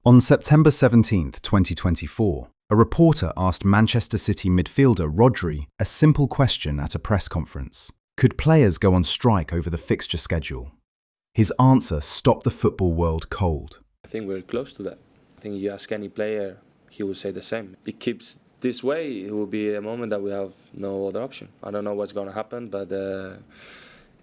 On September 17, 2024, a reporter asked Manchester City midfielder Rodri a simple question at a press conference. Could players go on strike over the fixture schedule? His answer stopped the football world cold. I think we're close to that. I think you ask any player, he will say the same. It keeps this way, it will be a moment that we have no other option. I don't know what's going to happen, but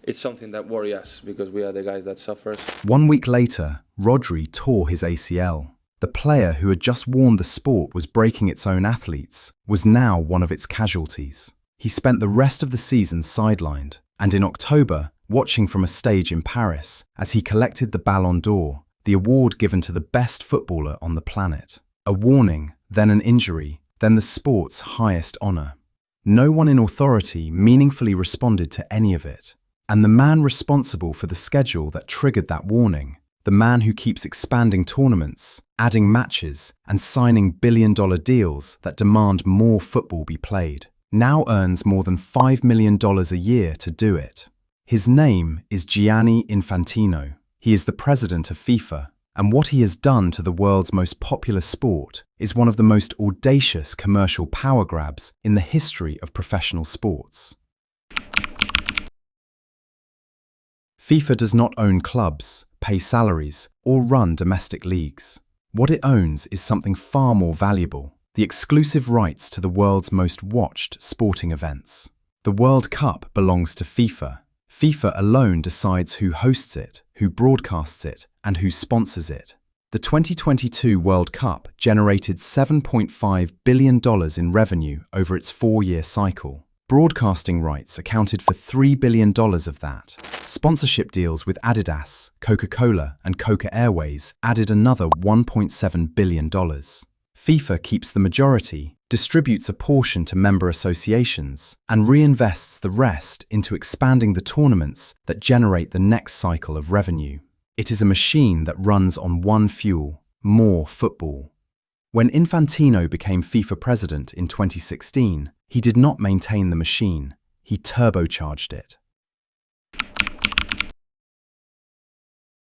it's something that worries us because we are the guys that suffer. 1 week later, Rodri tore his ACL. The player who had just warned the sport was breaking its own athletes was now one of its casualties. He spent the rest of the season sidelined, and in October, watching from a stage in Paris as he collected the Ballon d'Or, the award given to the best footballer on the planet. A warning, then an injury, then the sport's highest honor. No one in authority meaningfully responded to any of it. And the man responsible for the schedule that triggered that warning, the man who keeps expanding tournaments, adding matches, and signing billion-dollar deals that demand more football be played, now earns more than $5 million a year to do it. His name is Gianni Infantino. He is the president of FIFA, and what he has done to the world's most popular sport is one of the most audacious commercial power grabs in the history of professional sports. FIFA does not own clubs, pay salaries, or run domestic leagues. What it owns is something far more valuable: the exclusive rights to the world's most watched sporting events. The World Cup belongs to FIFA. FIFA alone decides who hosts it, who broadcasts it, and who sponsors it. The 2022 World Cup generated $7.5 billion in revenue over its 4-year cycle. Broadcasting rights accounted for $3 billion of that. Sponsorship deals with Adidas, Coca-Cola, and Coca Airways added another $1.7 billion. FIFA keeps the majority, distributes a portion to member associations, and reinvests the rest into expanding the tournaments that generate the next cycle of revenue. It is a machine that runs on one fuel: more football. When Infantino became FIFA president in 2016, he did not maintain the machine, he turbocharged it.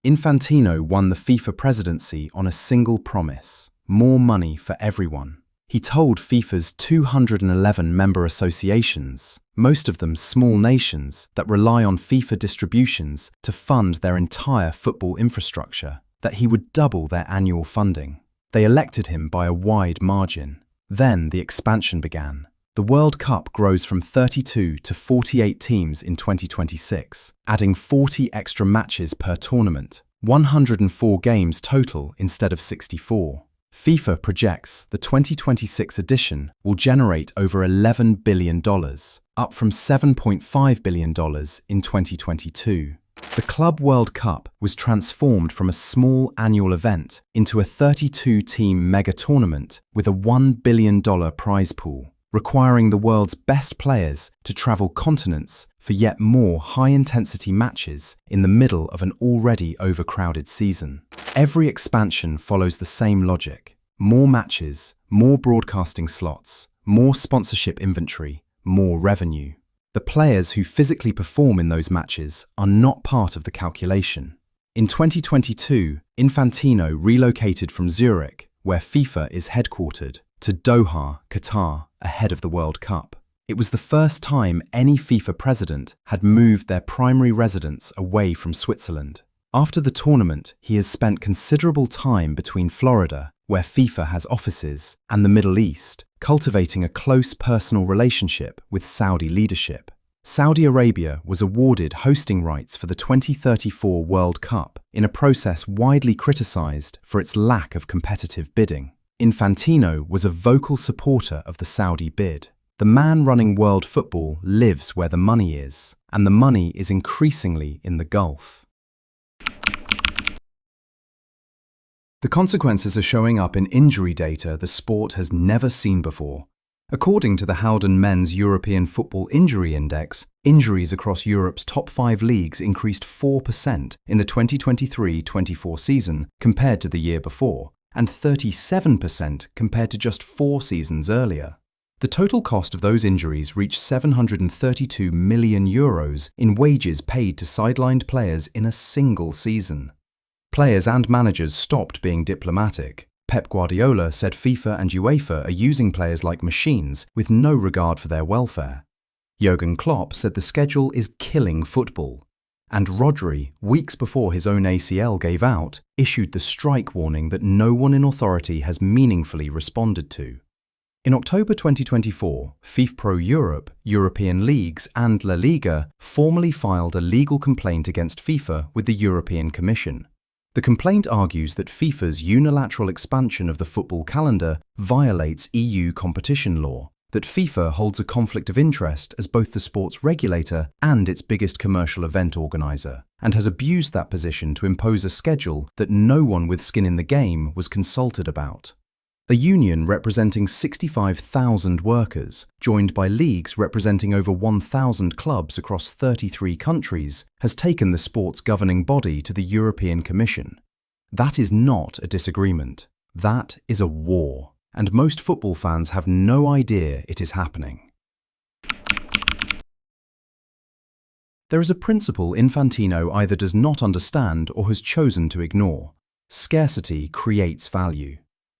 Infantino won the FIFA presidency on a single promise: more money for everyone. He told FIFA's 211 member associations, most of them small nations that rely on FIFA distributions to fund their entire football infrastructure, that he would double their annual funding. They elected him by a wide margin. Then the expansion began. The World Cup grows from 32 to 48 teams in 2026, adding 40 extra matches per tournament, 104 games total instead of 64. FIFA projects the 2026 edition will generate over $11 billion, up from $7.5 billion in 2022. The Club World Cup was transformed from a small annual event into a 32-team mega tournament with a $1 billion prize pool, requiring the world's best players to travel continents for yet more high-intensity matches in the middle of an already overcrowded season. Every expansion follows the same logic: more matches, more broadcasting slots, more sponsorship inventory, more revenue. The players who physically perform in those matches are not part of the calculation. In 2022, Infantino relocated from Zurich, where FIFA is headquartered, to Doha, Qatar, ahead of the World Cup. It was the first time any FIFA president had moved their primary residence away from Switzerland. After the tournament, he has spent considerable time between Florida, where FIFA has offices, and the Middle East, cultivating a close personal relationship with Saudi leadership. Saudi Arabia was awarded hosting rights for the 2034 World Cup in a process widely criticized for its lack of competitive bidding. Infantino was a vocal supporter of the Saudi bid. The man running world football lives where the money is, and the money is increasingly in the Gulf. The consequences are showing up in injury data the sport has never seen before. According to the Howden Men's European Football Injury Index, injuries across Europe's top 5 leagues increased 4% in the 2023-24 season compared to the year before, and 37% compared to just 4 seasons earlier. The total cost of those injuries reached €732 million in wages paid to sidelined players in a single season. Players and managers stopped being diplomatic. Pep Guardiola said FIFA and UEFA are using players like machines with no regard for their welfare. Jurgen Klopp said the schedule is killing football. And Rodri, weeks before his own ACL gave out, issued the strike warning that no one in authority has meaningfully responded to. In October 2024, FIFPro Europe, European leagues and LaLiga formally filed a legal complaint against FIFA with the European Commission. The complaint argues that FIFA's unilateral expansion of the football calendar violates EU competition law, that FIFA holds a conflict of interest as both the sports regulator and its biggest commercial event organizer, and has abused that position to impose a schedule that no one with skin in the game was consulted about. A union representing 65,000 workers, joined by leagues representing over 1,000 clubs across 33 countries, has taken the sport's governing body to the European Commission. That is not a disagreement. That is a war. And most football fans have no idea it is happening. There is a principle Infantino either does not understand or has chosen to ignore. Scarcity creates value.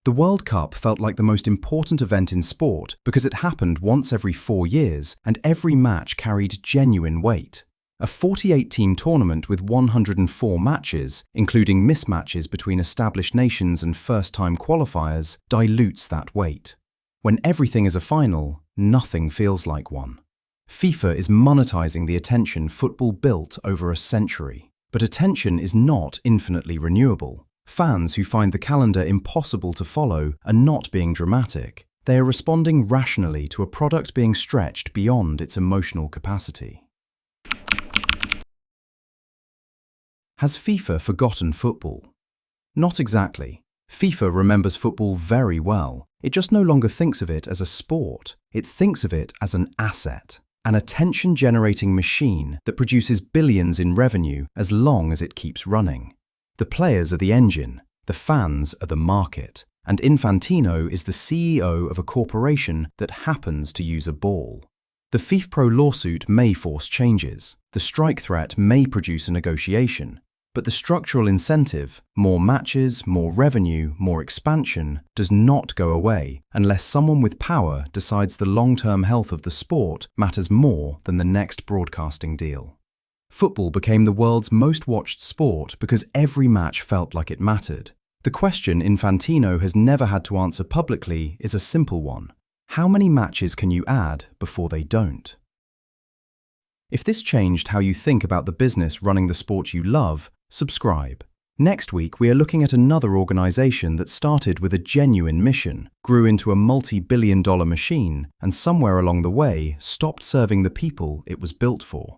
The World Cup felt like the most important event in sport because it happened once every 4 years and every match carried genuine weight. A 48-team tournament with 104 matches, including mismatches between established nations and first-time qualifiers, dilutes that weight. When everything is a final, nothing feels like one. FIFA is monetizing the attention football built over a century. But attention is not infinitely renewable. Fans who find the calendar impossible to follow are not being dramatic. They are responding rationally to a product being stretched beyond its emotional capacity. Has FIFA forgotten football? Not exactly. FIFA remembers football very well. It just no longer thinks of it as a sport. It thinks of it as an asset, an attention-generating machine that produces billions in revenue as long as it keeps running. The players are the engine, the fans are the market, and Infantino is the CEO of a corporation that happens to use a ball. The FIFPro lawsuit may force changes. The strike threat may produce a negotiation. But the structural incentive, more matches, more revenue, more expansion, does not go away unless someone with power decides the long-term health of the sport matters more than the next broadcasting deal. Football became the world's most watched sport because every match felt like it mattered. The question Infantino has never had to answer publicly is a simple one. How many matches can you add before they don't? If this changed how you think about the business running the sport you love, subscribe. Next week, we are looking at another organization that started with a genuine mission, grew into a multi-billion-dollar machine, and somewhere along the way stopped serving the people it was built for.